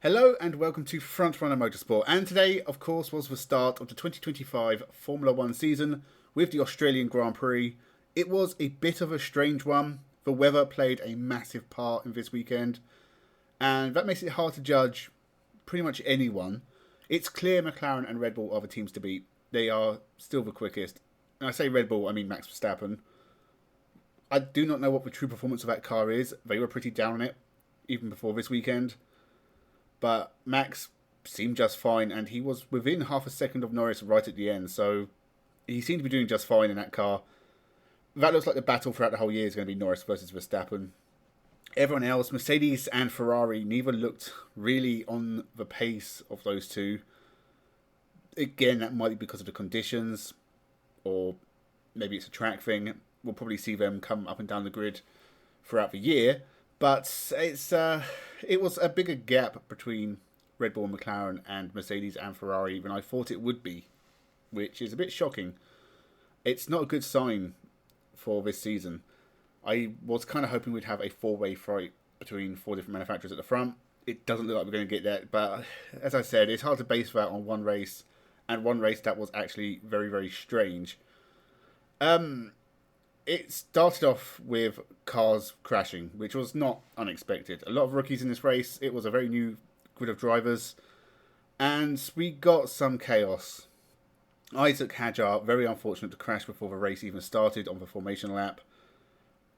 Hello and welcome to Frontrunner Motorsport, and today of course was the start of the 2025 Formula 1 season with the Australian Grand Prix. It was a bit of a strange one. The weather played a massive part in this weekend, and that makes it hard to judge pretty much anyone. It's clear McLaren and Red Bull are the teams to beat. They are still the quickest. And I say Red Bull, I mean Max Verstappen. I do not know what the true performance of that car is. They were pretty down on it even before this weekend. But Max seemed just fine, and he was within half a second of Norris right at the end, so he seemed to be doing just fine in that car. That looks like the battle throughout the whole year is going to be Norris versus Verstappen. Everyone else, Mercedes and Ferrari, neither looked really on the pace of those two. Again, that might be because of the conditions, or maybe it's a track thing. We'll probably see them come up and down the grid throughout the year. But it was a bigger gap between Red Bull and McLaren and Mercedes and Ferrari than I thought it would be, which is a bit shocking. It's not a good sign for this season. I was kind of hoping we'd have a four-way fight between four different manufacturers at the front. It doesn't look like we're going to get that, but as I said, it's hard to base that on one race, and one race that was actually very, very strange. It started off with cars crashing, which was not unexpected. A lot of rookies in this race. It was a very new grid of drivers. And we got some chaos. Isaac Hadjar, very unfortunate to crash before the race even started on the formation lap.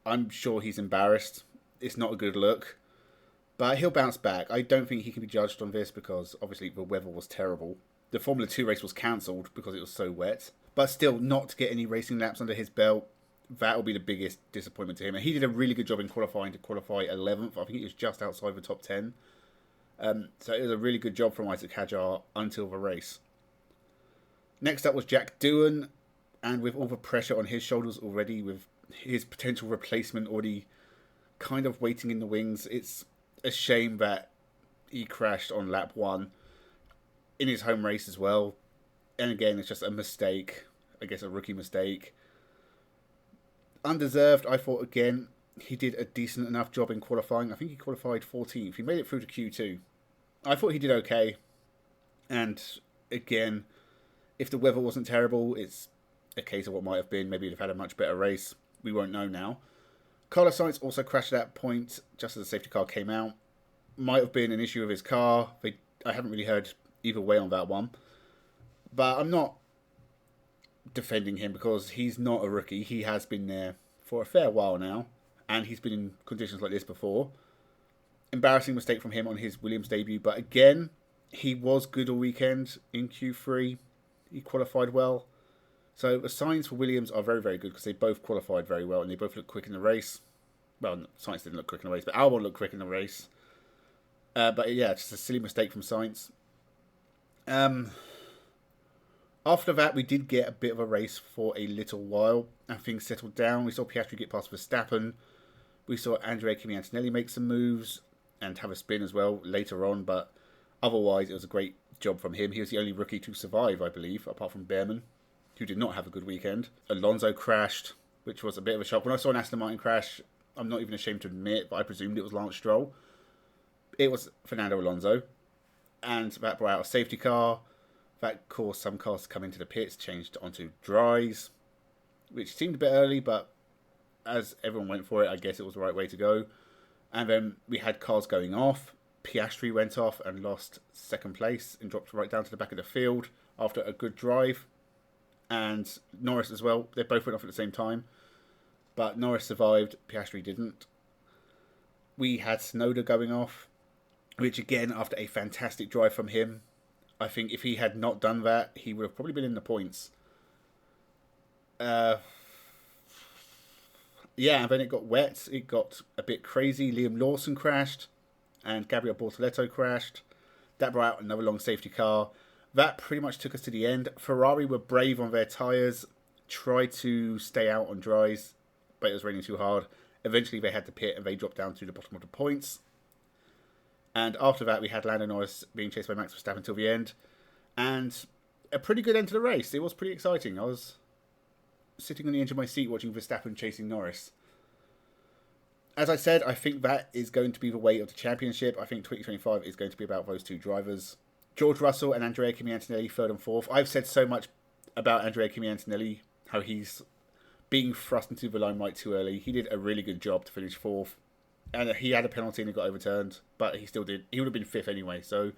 I'm sure he's embarrassed. It's not a good look. But he'll bounce back. I don't think he can be judged on this because obviously the weather was terrible. The Formula 2 race was cancelled because it was so wet. But still, not to get any racing laps under his belt, that will be the biggest disappointment to him. And he did a really good job in qualifying to qualify 11th. I think he was just outside the top 10. So it was a really good job from Isaac Hadjar until the race. Next up was Jack Doohan. And with all the pressure on his shoulders already, with his potential replacement already kind of waiting in the wings, it's a shame that he crashed on lap 1 in his home race as well. And again, it's just a mistake. I guess a rookie mistake. Undeserved, I thought. Again, he did a decent enough job in qualifying. I think he qualified 14th. He made it through to Q2. I thought he did okay. And again, if the weather wasn't terrible, it's a case of what might have been. Maybe he'd have had a much better race. We won't know now. Carlos Sainz also crashed at that point just as the safety car came out. Might have been an issue with his car. I haven't really heard either way on that one. But I'm not defending him because he's not a rookie. He has been there for a fair while now, and he's been in conditions like this before. Embarrassing mistake from him on his Williams debut, but again, he was good all weekend in Q3. He qualified well. So the signs for Williams are very, very good because they both qualified very well and they both look quick in the race. Well, Sainz didn't look quick in the race, but Albon looked quick in the race. But yeah, just a silly mistake from Sainz. After that, we did get a bit of a race for a little while, and things settled down. We saw Piastri get past Verstappen. We saw Andrea Kimi Antonelli make some moves and have a spin as well later on, but otherwise, it was a great job from him. He was the only rookie to survive, I believe, apart from Behrman, who did not have a good weekend. Alonso crashed, which was a bit of a shock. When I saw an Aston Martin crash, I'm not even ashamed to admit, but I presumed it was Lance Stroll. It was Fernando Alonso, and that brought out a safety car. That caused some cars to come into the pits, changed onto dries, which seemed a bit early, but as everyone went for it, I guess it was the right way to go. And then we had cars going off. Piastri went off and lost second place and dropped right down to the back of the field after a good drive. And Norris as well. They both went off at the same time. But Norris survived, Piastri didn't. We had Tsunoda going off, which again, after a fantastic drive from him, I think if he had not done that, he would have probably been in the points. Yeah, and then it got wet. It got a bit crazy. Liam Lawson crashed, and Gabriel Bortoleto crashed. That brought out another long safety car. That pretty much took us to the end. Ferrari were brave on their tyres, tried to stay out on dries, but it was raining too hard. Eventually, they had to pit, and they dropped down to the bottom of the points. And after that, we had Lando Norris being chased by Max Verstappen until the end. And a pretty good end to the race. It was pretty exciting. I was sitting on the edge of my seat watching Verstappen chasing Norris. As I said, I think that is going to be the weight of the championship. I think 2025 is going to be about those two drivers. George Russell and Andrea Kimi Antonelli, third and fourth. I've said so much about Andrea Kimi Antonelli, how he's being thrust into the limelight too early. He did a really good job to finish fourth. And he had a penalty and it got overturned, but he still did. He would have been fifth anyway. So,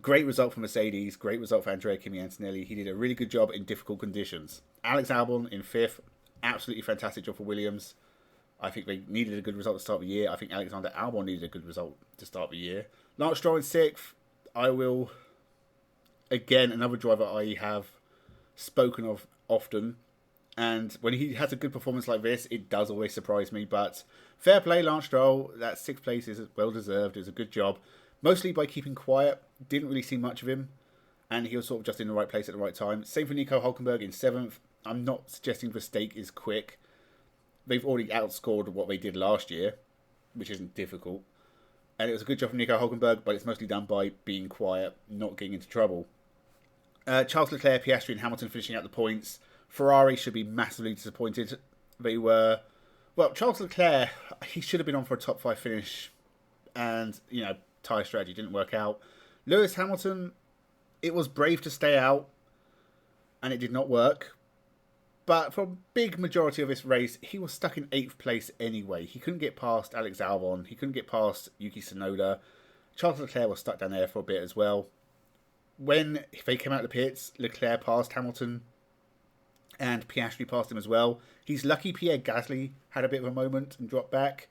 great result for Mercedes. Great result for Andrea Kimi Antonelli. He did a really good job in difficult conditions. Alex Albon in fifth. Absolutely fantastic job for Williams. I think they needed a good result to start the year. I think Alexander Albon needed a good result to start the year. Lance Stroll in sixth. I will, again, another driver I have spoken of often. And when he has a good performance like this, it does always surprise me. But fair play, Lance Stroll. That sixth place is well deserved. It was a good job. Mostly by keeping quiet. Didn't really see much of him. And he was sort of just in the right place at the right time. Same for Nico Hulkenberg in seventh. I'm not suggesting the stake is quick. They've already outscored what they did last year, which isn't difficult. And it was a good job from Nico Hulkenberg, but it's mostly done by being quiet, not getting into trouble. Charles Leclerc, Piastri and Hamilton finishing out the points. Ferrari should be massively disappointed. They were... Well, Charles Leclerc, he should have been on for a top 5 finish. And, tyre strategy didn't work out. Lewis Hamilton, it was brave to stay out. And it did not work. But for a big majority of this race, he was stuck in 8th place anyway. He couldn't get past Alex Albon. He couldn't get past Yuki Tsunoda. Charles Leclerc was stuck down there for a bit as well. When they came out of the pits, Leclerc passed Hamilton. And Piastri passed him as well. He's lucky Pierre Gasly had a bit of a moment and dropped back.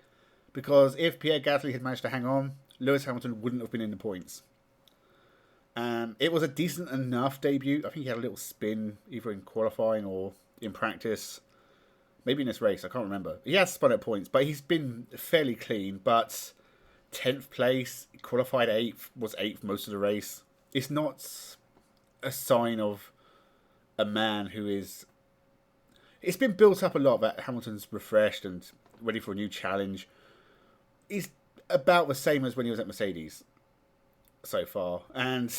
Because if Pierre Gasly had managed to hang on, Lewis Hamilton wouldn't have been in the points. It was a decent enough debut. I think he had a little spin, either in qualifying or in practice. Maybe in this race, I can't remember. He has spun at points, but he's been fairly clean. But 10th place, qualified 8th, was 8th most of the race. It's not a sign of a man who is... It's been built up a lot that Hamilton's refreshed and ready for a new challenge. He's about the same as when he was at Mercedes so far. And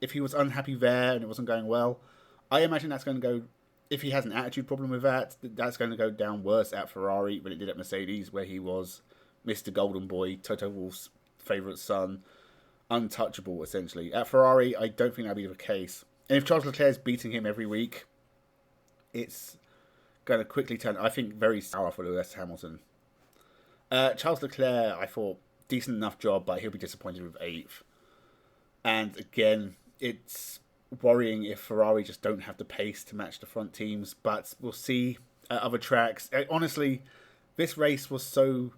if he was unhappy there and it wasn't going well, I imagine that's going to go... If he has an attitude problem with that, that's going to go down worse at Ferrari than it did at Mercedes, where he was Mr. Golden Boy, Toto Wolff's favourite son, untouchable, essentially. At Ferrari, I don't think that'll be the case. And if Charles Leclerc is beating him every week, it's going to quickly turn, I think, very sour for Lewis Hamilton. Charles Leclerc, I thought, decent enough job, but he'll be disappointed with 8th. And again, it's worrying if Ferrari just don't have the pace to match the front teams, but we'll see at other tracks. Honestly, this race was so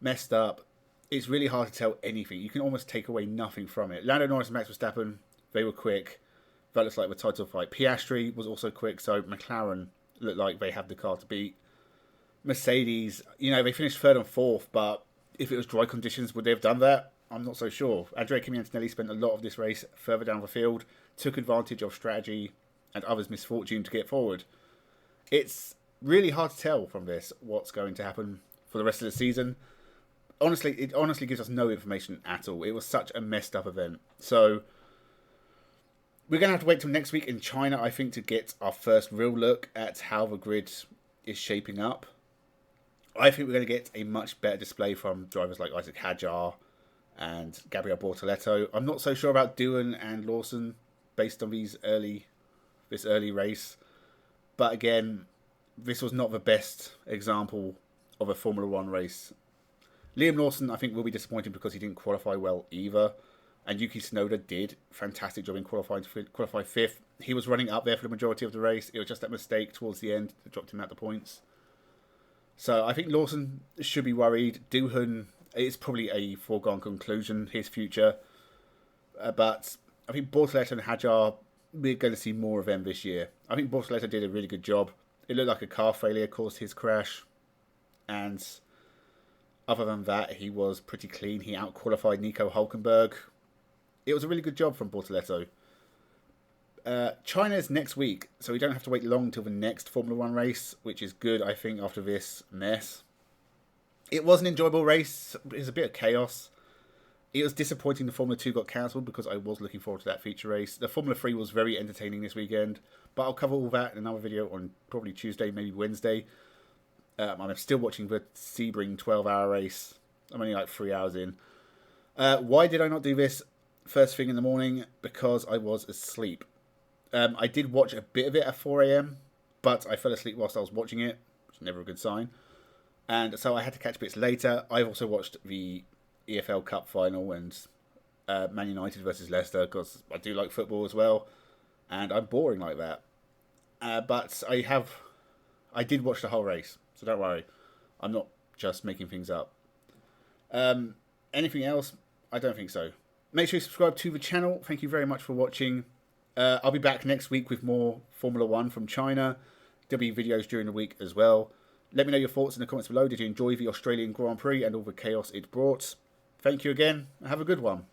messed up, it's really hard to tell anything. You can almost take away nothing from it. Lando Norris and Max Verstappen, they were quick. That looks like the title fight. Piastri was also quick, so McLaren looked like they have the car to beat. Mercedes, they finished 3rd and 4th, but if it was dry conditions, would they have done that? I'm not so sure. Andrea Kimi Antonelli spent a lot of this race further down the field, took advantage of strategy and others' misfortune to get forward. It's really hard to tell from this what's going to happen for the rest of the season. Honestly, it honestly gives us no information at all. It was such a messed up event. So we're going to have to wait till next week in China, I think, to get our first real look at how the grid is shaping up. I think we're going to get a much better display from drivers like Isaac Hadjar and Gabriel Bortoleto. I'm not so sure about Doohan and Lawson based on this early race. But again, this was not the best example of a Formula 1 race. Liam Lawson, I think, will be disappointed because he didn't qualify well either. And Yuki Tsunoda did. Fantastic job in qualify 5th. He was running up there for the majority of the race. It was just that mistake towards the end that dropped him out the points. So I think Lawson should be worried. Doohan, it's probably a foregone conclusion, his future. But I think Bortoleto and Hadjar, we're going to see more of them this year. I think Bortoleto did a really good job. It looked like a car failure caused his crash. And other than that, he was pretty clean. He out-qualified Nico Hulkenberg. It was a really good job from Bortoleto. China's next week, so we don't have to wait long till the next Formula 1 race, which is good, I think, after this mess. It was an enjoyable race. It was a bit of chaos. It was disappointing the Formula 2 got cancelled because I was looking forward to that feature race. The Formula 3 was very entertaining this weekend, but I'll cover all that in another video on probably Tuesday, maybe Wednesday. I'm still watching the Sebring 12-hour race. I'm only like 3 hours in. Why did I not do this first thing in the morning? Because I was asleep. I did watch a bit of it at 4 a.m, but I fell asleep whilst I was watching it, which is never a good sign. And so I had to catch bits later. I've also watched the EFL Cup final and Man United versus Leicester because I do like football as well, and I'm boring like that. But I did watch the whole race, so don't worry. I'm not just making things up. Anything else? I don't think so. Make sure you subscribe to the channel. Thank you very much for watching. I'll be back next week with more Formula 1 from China. There'll be videos during the week as well. Let me know your thoughts in the comments below. Did you enjoy the Australian Grand Prix and all the chaos it brought? Thank you again, and have a good one.